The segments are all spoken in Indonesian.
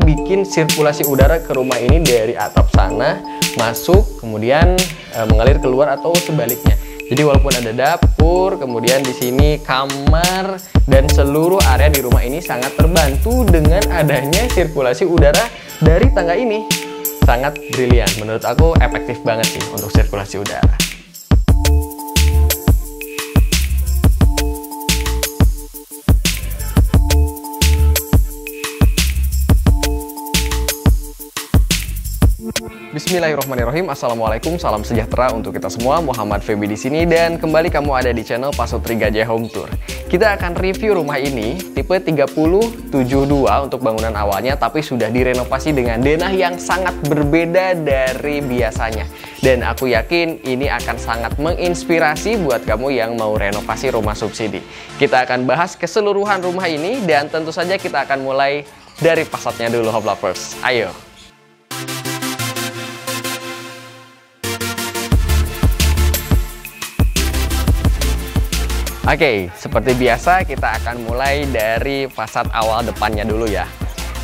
bikin sirkulasi udara ke rumah ini dari atap sana masuk, kemudian mengalir keluar atau sebaliknya. Jadi walaupun ada dapur, kemudian di sini kamar dan seluruh area di rumah ini sangat terbantu dengan adanya sirkulasi udara dari tangga ini. Sangat brilian, menurut aku efektif banget sih untuk sirkulasi udara. Bismillahirrahmanirrahim. Assalamualaikum, salam sejahtera untuk kita semua. Muhammad Feby di sini dan kembali kamu ada di channel Pasutri Gajah Home Tour. Kita akan review rumah ini tipe 3072 untuk bangunan awalnya, tapi sudah direnovasi dengan denah yang sangat berbeda dari biasanya. Dan aku yakin ini akan sangat menginspirasi buat kamu yang mau renovasi rumah subsidi. Kita akan bahas keseluruhan rumah ini dan tentu saja kita akan mulai dari fasadnya dulu, Home Lovers. Ayo. Oke, seperti biasa kita akan mulai dari fasad awal depannya dulu ya.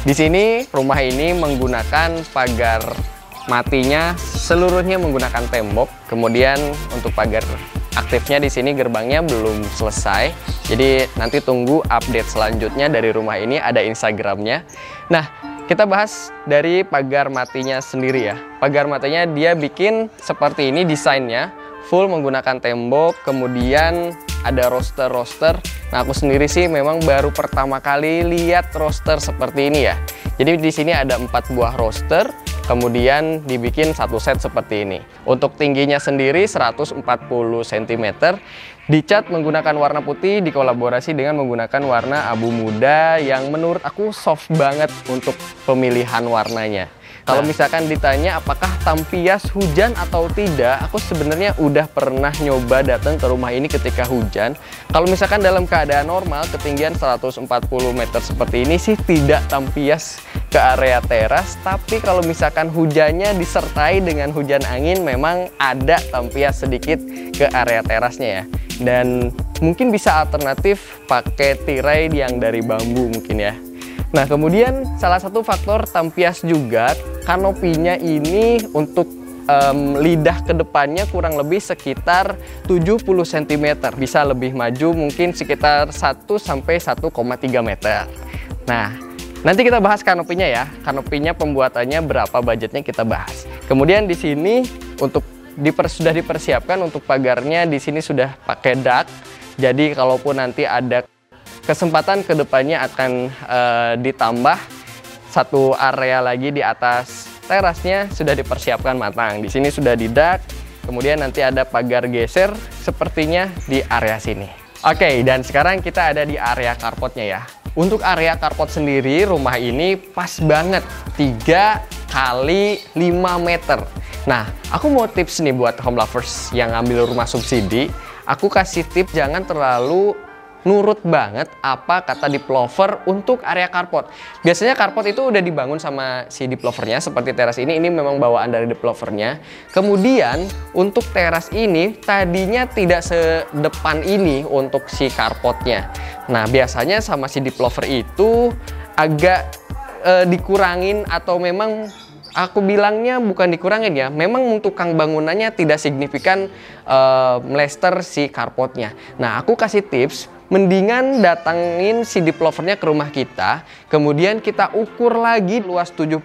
Di sini rumah ini menggunakan pagar matinya seluruhnya menggunakan tembok. Kemudian untuk pagar aktifnya di sini gerbangnya belum selesai. Jadi nanti tunggu update selanjutnya dari rumah ini, ada Instagramnya. Nah, kita bahas dari pagar matinya sendiri ya. Pagar matinya dia bikin seperti ini desainnya, full menggunakan tembok, kemudian ada roster-roster. Nah, aku sendiri sih memang baru pertama kali lihat roster seperti ini ya. Jadi di sini ada 4 buah roster, kemudian dibikin satu set seperti ini. Untuk tingginya sendiri 140 cm, dicat menggunakan warna putih, dikolaborasi dengan menggunakan warna abu muda yang menurut aku soft banget untuk pemilihan warnanya. Kalau misalkan ditanya apakah tampias hujan atau tidak, aku sebenarnya udah pernah nyoba datang ke rumah ini ketika hujan. Kalau misalkan dalam keadaan normal, ketinggian 140 meter seperti ini sih tidak tampias ke area teras. Tapi kalau misalkan hujannya disertai dengan hujan angin, memang ada tampias sedikit ke area terasnya ya. Dan mungkin bisa alternatif pakai tirai yang dari bambu mungkin ya. Nah, kemudian salah satu faktor tampias juga, kanopinya ini untuk lidah ke depannya kurang lebih sekitar 70 cm. Bisa lebih maju mungkin sekitar 1 sampai 1,3 meter. Nah, nanti kita bahas kanopinya ya. Kanopinya pembuatannya berapa budgetnya kita bahas. Kemudian di sini untuk sudah dipersiapkan untuk pagarnya, di sini sudah pakai dak. Jadi kalaupun nanti ada kesempatan kedepannya akan ditambah satu area lagi di atas terasnya, sudah dipersiapkan matang. Di sini sudah didak, kemudian nanti ada pagar geser sepertinya di area sini. Oke, dan sekarang kita ada di area carportnya ya. Untuk area carport sendiri, rumah ini pas banget 3 kali 5 meter. Nah, aku mau tips nih buat home lovers yang ambil rumah subsidi. Aku kasih tips jangan terlalu nurut banget apa kata developer untuk area carport. Biasanya carport itu udah dibangun sama si developernya, seperti teras ini memang bawaan dari developernya. Kemudian untuk teras ini tadinya tidak sedepan ini untuk si carportnya. Nah, biasanya sama si developer itu agak dikurangin, atau memang aku bilangnya bukan dikurangin ya, memang tukang bangunannya tidak signifikan melester si carportnya. Nah, aku kasih tips, mendingan datangin si developernya ke rumah kita, kemudian kita ukur lagi luas 72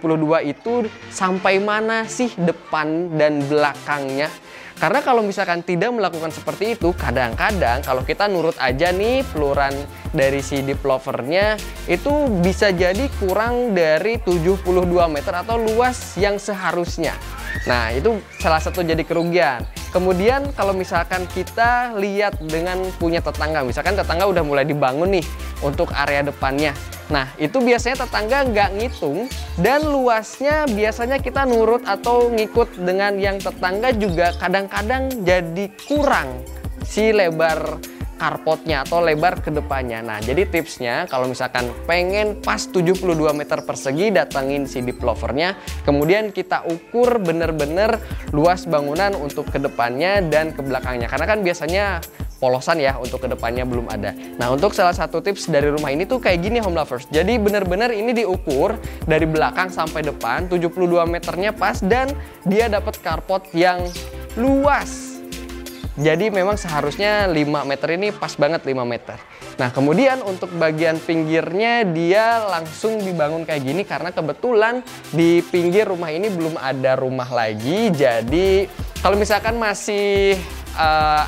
itu sampai mana sih depan dan belakangnya. Karena kalau misalkan tidak melakukan seperti itu, kadang-kadang kalau kita nurut aja nih peluran dari si developernya, itu bisa jadi kurang dari 72 meter atau luas yang seharusnya. Nah, itu salah satu jadi kerugian. Kemudian kalau misalkan kita lihat dengan punya tetangga, misalkan tetangga udah mulai dibangun nih untuk area depannya. Nah, itu biasanya tetangga nggak ngitung, dan luasnya biasanya kita nurut atau ngikut dengan yang tetangga juga kadang-kadang jadi kurang si lebar carportnya atau lebar ke depannya. Nah, jadi tipsnya kalau misalkan pengen pas 72 meter persegi, datangin si developernya, kemudian kita ukur bener-bener luas bangunan untuk ke depannya dan ke belakangnya. Karena kan biasanya polosan ya, untuk kedepannya belum ada. Nah, untuk salah satu tips dari rumah ini tuh kayak gini home lovers. Jadi bener-bener ini diukur dari belakang sampai depan 72 meternya pas, dan dia dapat carport yang luas. Jadi memang seharusnya 5 meter ini pas banget 5 meter. Nah, kemudian untuk bagian pinggirnya dia langsung dibangun kayak gini karena kebetulan di pinggir rumah ini belum ada rumah lagi. Jadi kalau misalkan masih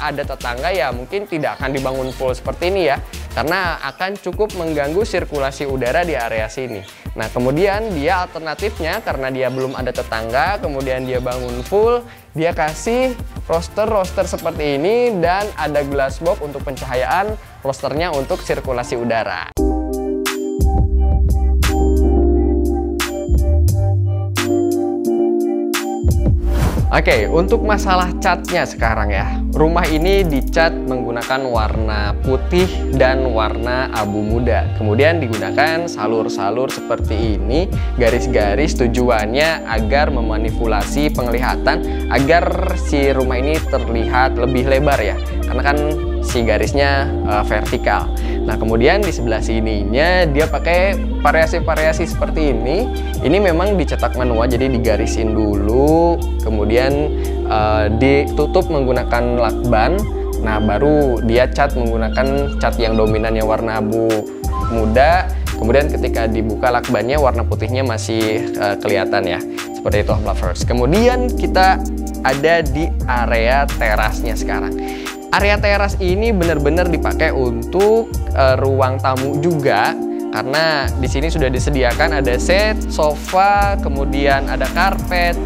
ada tetangga ya mungkin tidak akan dibangun full seperti ini ya, karena akan cukup mengganggu sirkulasi udara di area sini. Nah, kemudian dia alternatifnya karena dia belum ada tetangga, kemudian dia bangun full, dia kasih roster seperti ini dan ada glass box untuk pencahayaan, rosternya untuk sirkulasi udara. Oke, untuk masalah catnya sekarang ya. Rumah ini dicat menggunakan warna putih dan warna abu muda. Kemudian digunakan salur-salur seperti ini, garis-garis, tujuannya agar memanipulasi penglihatan, agar si rumah ini terlihat lebih lebar ya. Karena kan si garisnya vertikal. Nah, kemudian di sebelah sininya dia pakai variasi-variasi seperti ini. Ini memang dicetak manual, jadi digarisin dulu, kemudian ditutup menggunakan lakban. Nah, baru dia cat menggunakan cat yang dominannya warna abu muda. Kemudian ketika dibuka lakbannya warna putihnya masih kelihatan ya. Seperti itu home lovers. Kemudian kita ada di area terasnya sekarang. Area teras ini benar-benar dipakai untuk ruang tamu juga, karena di sini sudah disediakan ada set, sofa, kemudian ada karpet,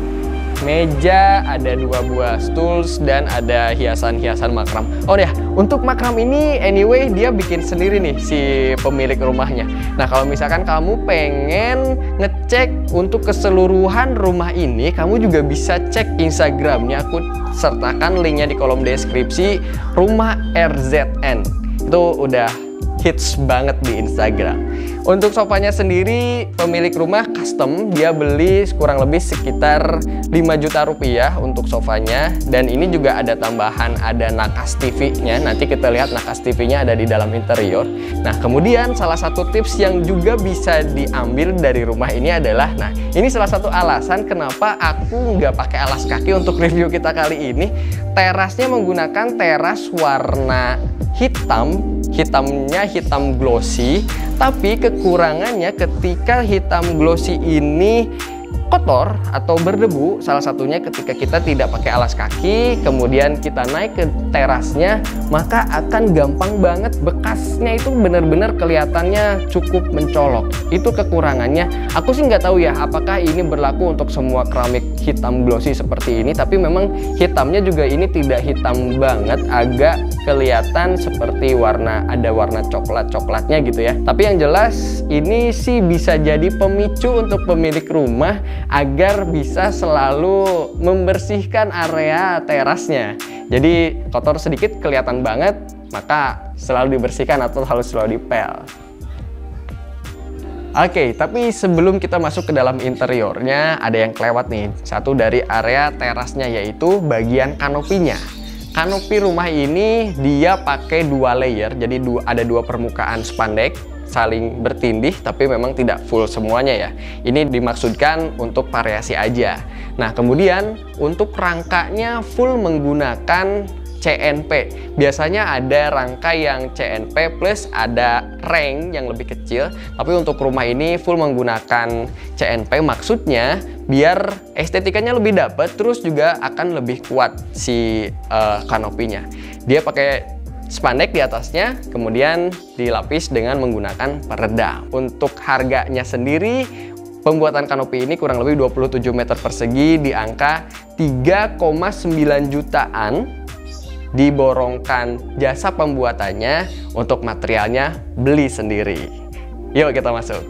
meja, ada 2 buah stools, dan ada hiasan-hiasan makram. Oh ya, untuk makram ini anyway dia bikin sendiri nih si pemilik rumahnya. Nah, kalau misalkan kamu pengen ngecek untuk keseluruhan rumah ini, kamu juga bisa cek Instagramnya. Aku sertakan linknya di kolom deskripsi. Rumah RZN itu udah hits banget di Instagram. Untuk sofanya sendiri pemilik rumah custom, dia beli kurang lebih sekitar 5 juta rupiah untuk sofanya, dan ini juga ada tambahan, ada nakas TV-nya. Nanti kita lihat nakas TV-nya ada di dalam interior. Nah, kemudian salah satu tips yang juga bisa diambil dari rumah ini adalah, nah ini salah satu alasan kenapa aku nggak pakai alas kaki untuk review kita kali ini. Terasnya menggunakan teras warna hitamnya hitam glossy, tapi kekurangannya ketika hitam glossy ini kotor atau berdebu, salah satunya ketika kita tidak pakai alas kaki, kemudian kita naik ke terasnya, maka akan gampang banget bekasnya itu benar-benar kelihatannya cukup mencolok. Itu kekurangannya. Aku sih nggak tahu ya apakah ini berlaku untuk semua keramik hitam glossy seperti ini, tapi memang hitamnya juga ini tidak hitam banget, agak kelihatan seperti ada warna coklatnya gitu ya. Tapi yang jelas ini sih bisa jadi pemicu untuk pemilik rumah agar bisa selalu membersihkan area terasnya. Jadi kotor sedikit kelihatan banget, maka selalu dibersihkan atau harus selalu dipel. Oke, tapi sebelum kita masuk ke dalam interiornya, ada yang kelewat nih. Satu dari area terasnya, yaitu bagian kanopinya. Kanopi rumah ini dia pakai 2 layer, jadi ada 2 permukaan spandek saling bertindih, tapi memang tidak full semuanya ya. Ini dimaksudkan untuk variasi aja. Nah, kemudian untuk rangkanya full menggunakan CNP. Biasanya ada rangka yang CNP plus ada ring yang lebih kecil, tapi untuk rumah ini full menggunakan CNP. Maksudnya biar estetikanya lebih dapat, terus juga akan lebih kuat si kanopinya. Dia pakai spandek di atasnya, kemudian dilapis dengan menggunakan peredam. Untuk harganya sendiri, pembuatan kanopi ini kurang lebih 27 meter persegi di angka 3,9 jutaan. Diborongkan jasa pembuatannya, untuk materialnya beli sendiri. Yuk kita masuk.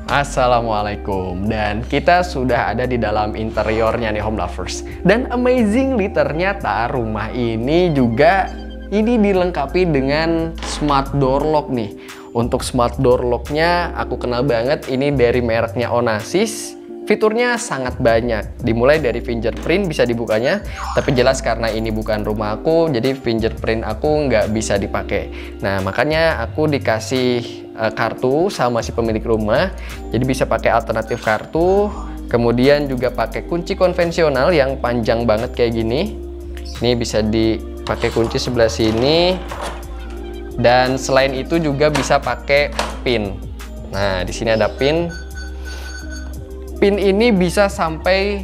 Assalamualaikum, dan kita sudah ada di dalam interiornya nih home lovers. Dan amazingly ternyata rumah ini juga dilengkapi dengan smart door lock nih. Untuk smart door locknya aku kenal banget, ini dari mereknya Onassis. Fiturnya sangat banyak, dimulai dari fingerprint bisa dibukanya, tapi jelas karena ini bukan rumah aku, jadi fingerprint aku nggak bisa dipakai. Nah, makanya aku dikasih kartu sama si pemilik rumah, jadi bisa pakai alternatif kartu, kemudian juga pakai kunci konvensional yang panjang banget kayak gini. Ini bisa dipakai kunci sebelah sini, dan selain itu juga bisa pakai pin. Nah, di sini ada pin. Pin ini bisa sampai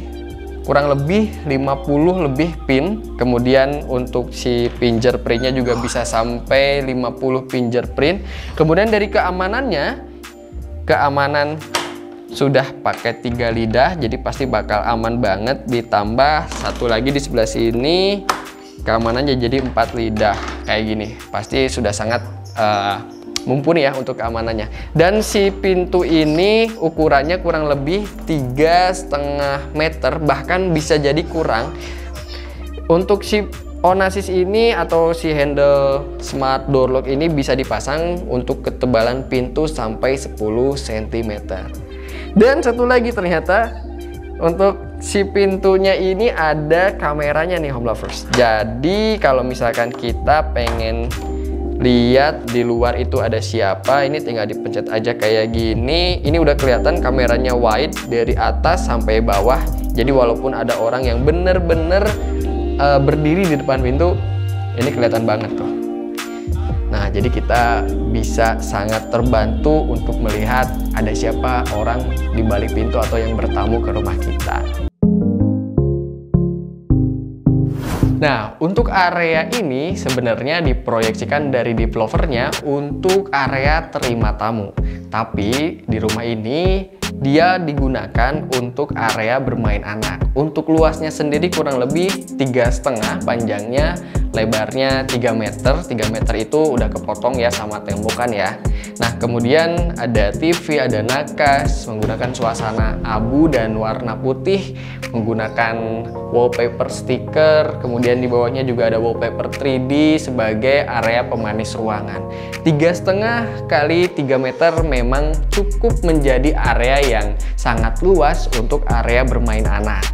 kurang lebih 50 lebih pin. Kemudian untuk si fingerprintnya juga bisa sampai 50 fingerprint. Kemudian dari keamanan sudah pakai 3 lidah, jadi pasti bakal aman banget. Ditambah satu lagi di sebelah sini, keamanannya jadi 4 lidah kayak gini. Pasti sudah sangat mumpuni ya untuk keamanannya. Dan si pintu ini ukurannya kurang lebih 3,5 meter, bahkan bisa jadi kurang. Untuk si Onassis ini atau si handle smart door lock ini bisa dipasang untuk ketebalan pintu sampai 10 cm. Dan satu lagi, ternyata untuk si pintunya ini ada kameranya nih home lovers. Jadi kalau misalkan kita pengen lihat di luar itu ada siapa, ini tinggal dipencet aja kayak gini. Ini udah kelihatan kameranya wide dari atas sampai bawah. Jadi walaupun ada orang yang bener-bener berdiri di depan pintu, ini kelihatan banget tuh. Nah, jadi kita bisa sangat terbantu untuk melihat ada siapa orang di balik pintu atau yang bertamu ke rumah kita. Nah, untuk area ini sebenarnya diproyeksikan dari developernya untuk area terima tamu. Tapi di rumah ini dia digunakan untuk area bermain anak. Untuk luasnya sendiri kurang lebih 3,5, panjangnya, lebarnya 3 meter. 3 meter itu udah kepotong ya sama tembokan ya. Nah, kemudian ada TV, ada nakas, menggunakan suasana abu dan warna putih, menggunakan wallpaper stiker, kemudian di bawahnya juga ada wallpaper 3D sebagai area pemanis ruangan. 3,5 kali 3 meter memang cukup menjadi area yang sangat luas untuk area bermain anak.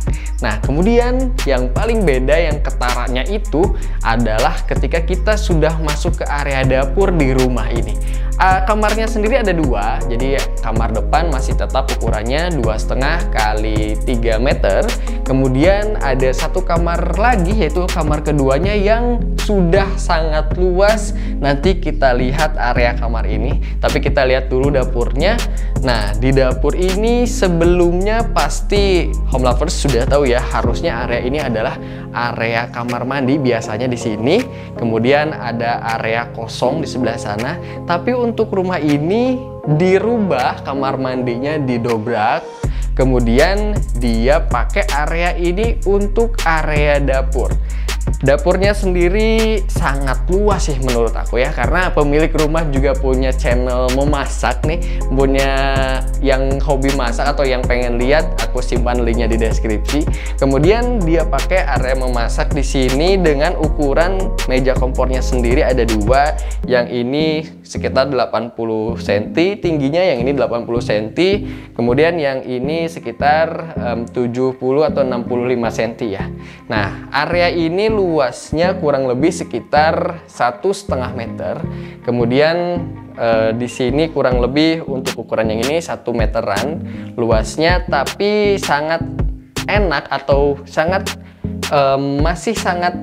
Nah, kemudian yang paling beda, yang ketaranya itu adalah ketika kita sudah masuk ke area dapur di rumah ini. Kamarnya sendiri ada 2, jadi kamar depan masih tetap ukurannya 2,5 kali 3 meter. Kemudian ada satu kamar lagi, yaitu kamar keduanya yang sudah sangat luas. Nanti kita lihat area kamar ini, tapi kita lihat dulu dapurnya. Nah, di dapur ini sebelumnya pasti home lovers sudah tahu ya, harusnya area ini adalah area kamar mandi biasanya di sini. Kemudian ada area kosong di sebelah sana, tapi untuk rumah ini dirubah, kamar mandinya didobrak. Kemudian dia pakai area ini untuk area dapur. Dapurnya sendiri sangat luas sih menurut aku ya, karena pemilik rumah juga punya channel memasak nih, punya yang hobi masak atau yang pengen lihat, aku simpan linknya di deskripsi. Kemudian dia pakai area memasak di sini dengan ukuran meja kompornya sendiri ada 2, yang ini sekitar 80 cm tingginya, yang ini 80 cm, kemudian yang ini sekitar 70 atau 65 cm ya. Nah, area ini luasnya kurang lebih sekitar 1,5 meter. Kemudian di sini kurang lebih untuk ukuran yang ini 1 meteran luasnya, tapi sangat enak atau sangat masih sangat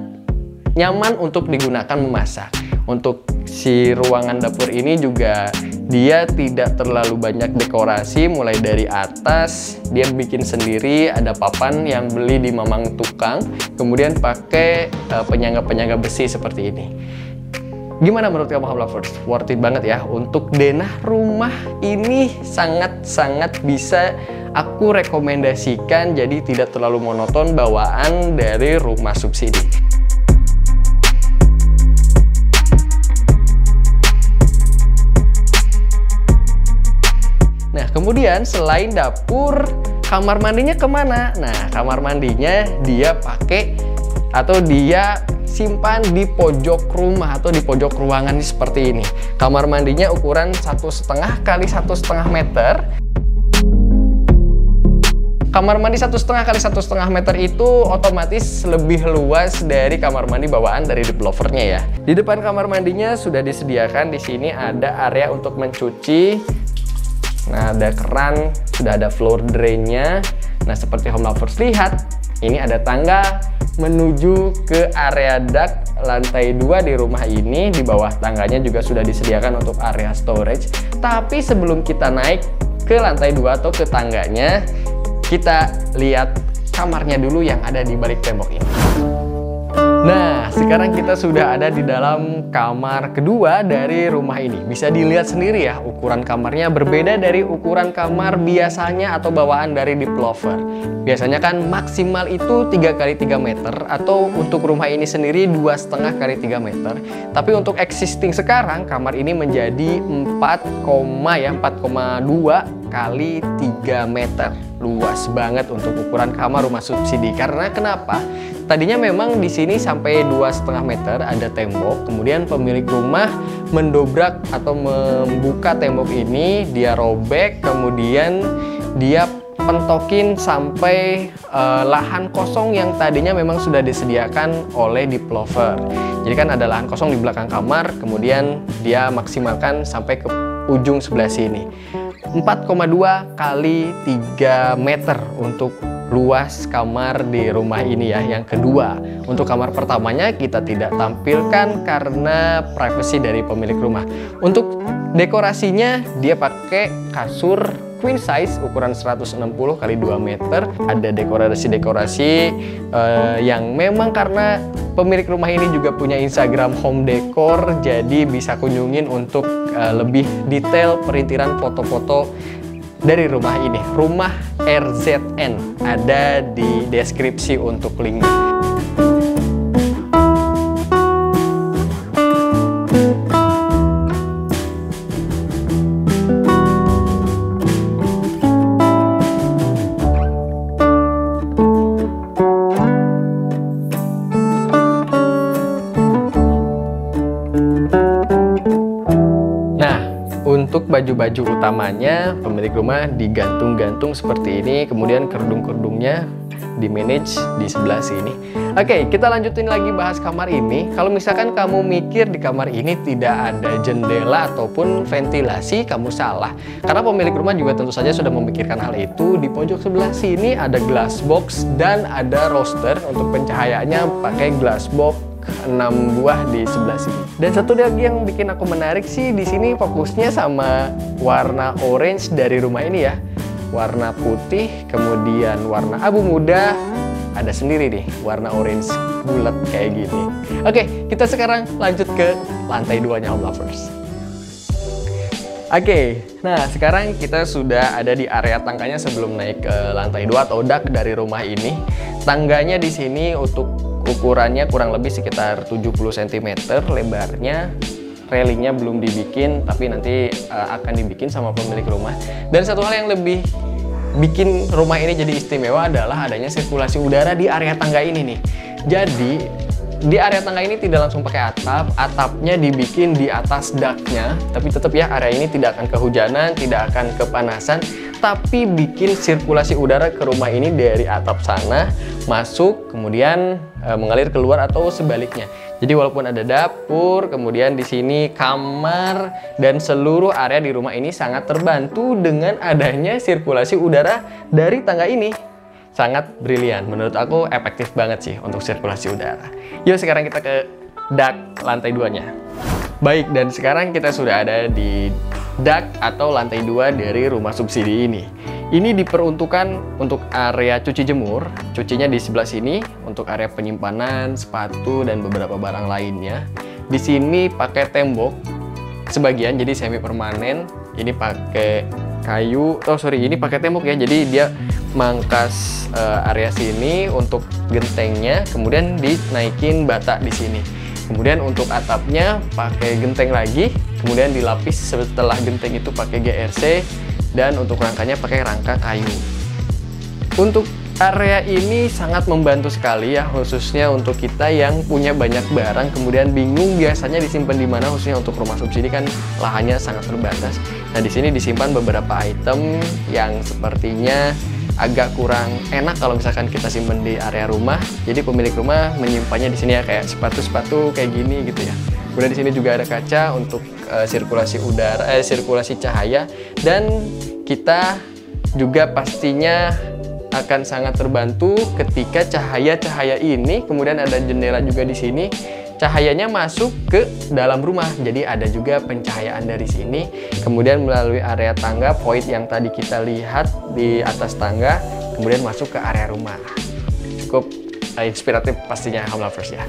nyaman untuk digunakan memasak. Untuk si ruangan dapur ini juga dia tidak terlalu banyak dekorasi, mulai dari atas dia bikin sendiri, ada papan yang beli di Mamang Tukang, kemudian pakai penyangga-penyangga besi seperti ini. Gimana menurut kamu home lovers? Worth it banget ya. Untuk denah rumah ini sangat-sangat bisa aku rekomendasikan, jadi tidak terlalu monoton bawaan dari rumah subsidi. Nah, kemudian selain dapur, kamar mandinya kemana? Nah, kamar mandinya dia pakai atau dia simpan di pojok rumah atau di pojok ruangan seperti ini. Kamar mandinya ukuran 1,5 kali 1,5 meter. Kamar mandi 1,5 kali 1,5 meter itu otomatis lebih luas dari kamar mandi bawaan dari deep lovernya ya. Di depan kamar mandinya sudah disediakan di sini ada area untuk mencuci. Nah, ada keran, sudah ada floor drainnya. Nah, seperti home lovers lihat, ini ada tangga menuju ke area duct lantai 2 di rumah ini. Di bawah tangganya juga sudah disediakan untuk area storage. Tapi sebelum kita naik ke lantai 2 atau ke tangganya, kita lihat kamarnya dulu yang ada di balik tembok ini. Nah, sekarang kita sudah ada di dalam kamar kedua dari rumah ini. Bisa dilihat sendiri ya, ukuran kamarnya berbeda dari ukuran kamar biasanya atau bawaan dari deep lover. Biasanya kan maksimal itu 3 kali 3 meter, atau untuk rumah ini sendiri 2,5 kali 3 meter. Tapi untuk existing sekarang, kamar ini menjadi 4,2 kali 3 meter. Luas banget untuk ukuran kamar rumah subsidi. Karena kenapa? Tadinya memang di sini sampai 2,5 meter ada tembok, kemudian pemilik rumah mendobrak atau membuka tembok ini, dia robek, kemudian dia pentokin sampai lahan kosong yang tadinya memang sudah disediakan oleh deep lover. Jadi kan ada lahan kosong di belakang kamar, kemudian dia maksimalkan sampai ke ujung sebelah sini. 4,2 kali 3 meter untuk luas kamar di rumah ini ya. Yang kedua, untuk kamar pertamanya kita tidak tampilkan karena privasi dari pemilik rumah. Untuk dekorasinya dia pakai kasur queen size ukuran 160 kali 2 meter. Ada dekorasi-dekorasi yang memang karena pemilik rumah ini juga punya Instagram home decor, jadi bisa kunjungin untuk lebih detail perintilan foto-foto dari rumah ini. Rumah RZN ada di deskripsi untuk linknya. Untuk baju-baju utamanya, pemilik rumah digantung-gantung seperti ini, kemudian kerudung-kerudungnya di-manage di sebelah sini. Oke, kita lanjutin lagi bahas kamar ini. Kalau misalkan kamu mikir di kamar ini tidak ada jendela ataupun ventilasi, kamu salah. Karena pemilik rumah juga tentu saja sudah memikirkan hal itu. Di pojok sebelah sini ada glass box dan ada roster untuk pencahayaannya pakai glass box 6 buah di sebelah sini. Dan satu lagi yang bikin aku menarik sih, di sini fokusnya sama warna orange dari rumah ini ya. Warna putih, kemudian warna abu muda, ada sendiri nih warna orange bulat kayak gini. Oke, kita sekarang lanjut ke lantai 2-nya home lovers. Oke, nah sekarang kita sudah ada di area tangganya sebelum naik ke lantai 2 atau dak dari rumah ini. Tangganya di sini untuk ukurannya kurang lebih sekitar 70 cm lebarnya. Railingnya belum dibikin, tapi nanti akan dibikin sama pemilik rumah. Dan satu hal yang lebih bikin rumah ini jadi istimewa adalah adanya sirkulasi udara di area tangga ini nih. Jadi di area tangga ini tidak langsung pakai atap, atapnya dibikin di atas daknya, tapi tetap ya area ini tidak akan kehujanan, tidak akan kepanasan, tapi bikin sirkulasi udara ke rumah ini dari atap sana masuk, kemudian mengalir keluar atau sebaliknya. Jadi walaupun ada dapur, kemudian di sini kamar dan seluruh area di rumah ini sangat terbantu dengan adanya sirkulasi udara dari tangga ini. Sangat brilian, menurut aku efektif banget sih untuk sirkulasi udara. Yuk sekarang kita ke dak lantai 2-nya. Baik, dan sekarang kita sudah ada di dak atau lantai 2 dari rumah subsidi ini. Ini diperuntukkan untuk area cuci jemur, cucinya di sebelah sini, untuk area penyimpanan, sepatu, dan beberapa barang lainnya. Di sini pakai tembok sebagian, jadi semi permanen. Ini pakai kayu, ini pakai tembok ya, jadi dia mangkas area sini untuk gentengnya, kemudian dinaikin bata di sini. Kemudian untuk atapnya pakai genteng lagi, kemudian dilapis setelah genteng itu pakai GRC, dan untuk rangkanya pakai rangka kayu. Untuk area ini sangat membantu sekali ya, khususnya untuk kita yang punya banyak barang kemudian bingung biasanya disimpan di mana, khususnya untuk rumah subsidi kan lahannya sangat terbatas. Nah, di sini disimpan beberapa item yang sepertinya agak kurang enak kalau misalkan kita simpen di area rumah. Jadi pemilik rumah menyimpannya di sini ya, kayak sepatu-sepatu kayak gini gitu ya. Kemudian di sini juga ada kaca untuk sirkulasi udara, sirkulasi cahaya, dan kita juga pastinya akan sangat terbantu ketika cahaya-cahaya ini, kemudian ada jendela juga di sini, cahayanya masuk ke dalam rumah. Jadi ada juga pencahayaan dari sini, kemudian melalui area tangga void yang tadi kita lihat di atas tangga, kemudian masuk ke area rumah. Cukup inspiratif pastinya home lovers ya.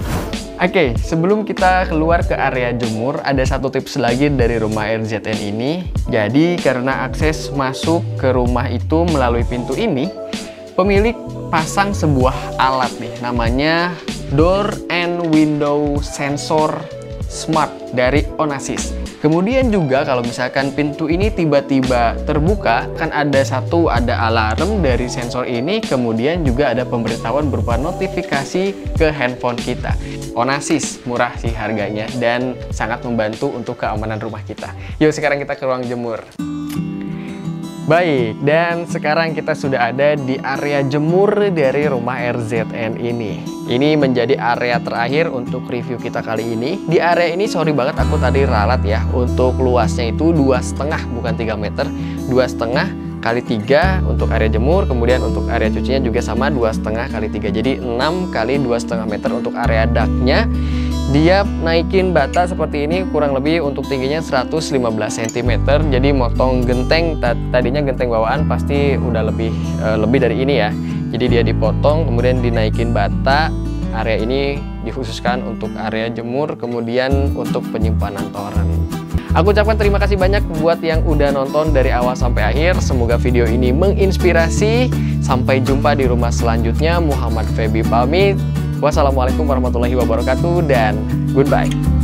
Oke, sebelum kita keluar ke area jemur, ada satu tips lagi dari rumah RZN ini. Jadi karena akses masuk ke rumah itu melalui pintu ini, pemilik pasang sebuah alat nih, namanya Door and Window Sensor Smart dari Onassis. Kemudian juga kalau misalkan pintu ini tiba-tiba terbuka, kan ada alarm dari sensor ini, kemudian juga ada pemberitahuan berupa notifikasi ke handphone kita. Onassis, murah sih harganya dan sangat membantu untuk keamanan rumah kita. Yuk sekarang kita ke ruang jemur. Baik, dan sekarang kita sudah ada di area jemur dari rumah RZN ini. Ini menjadi area terakhir untuk review kita kali ini. Di area ini sorry banget aku tadi ralat ya. Untuk luasnya itu 2,5 bukan 3 meter. 2,5 kali 3 untuk area jemur, kemudian untuk area cucinya juga sama 2,5 kali 3. Jadi 6 kali 2,5 meter untuk area daknya. Dia naikin bata seperti ini, kurang lebih untuk tingginya 115 cm. Jadi motong genteng, tadinya genteng bawaan pasti udah lebih dari ini ya. Jadi dia dipotong, kemudian dinaikin bata. Area ini dikhususkan untuk area jemur, kemudian untuk penyimpanan toren. Aku ucapkan terima kasih banyak buat yang udah nonton dari awal sampai akhir. Semoga video ini menginspirasi. Sampai jumpa di rumah selanjutnya. Muhammad Feby pamit. Wassalamualaikum warahmatullahi wabarakatuh dan goodbye.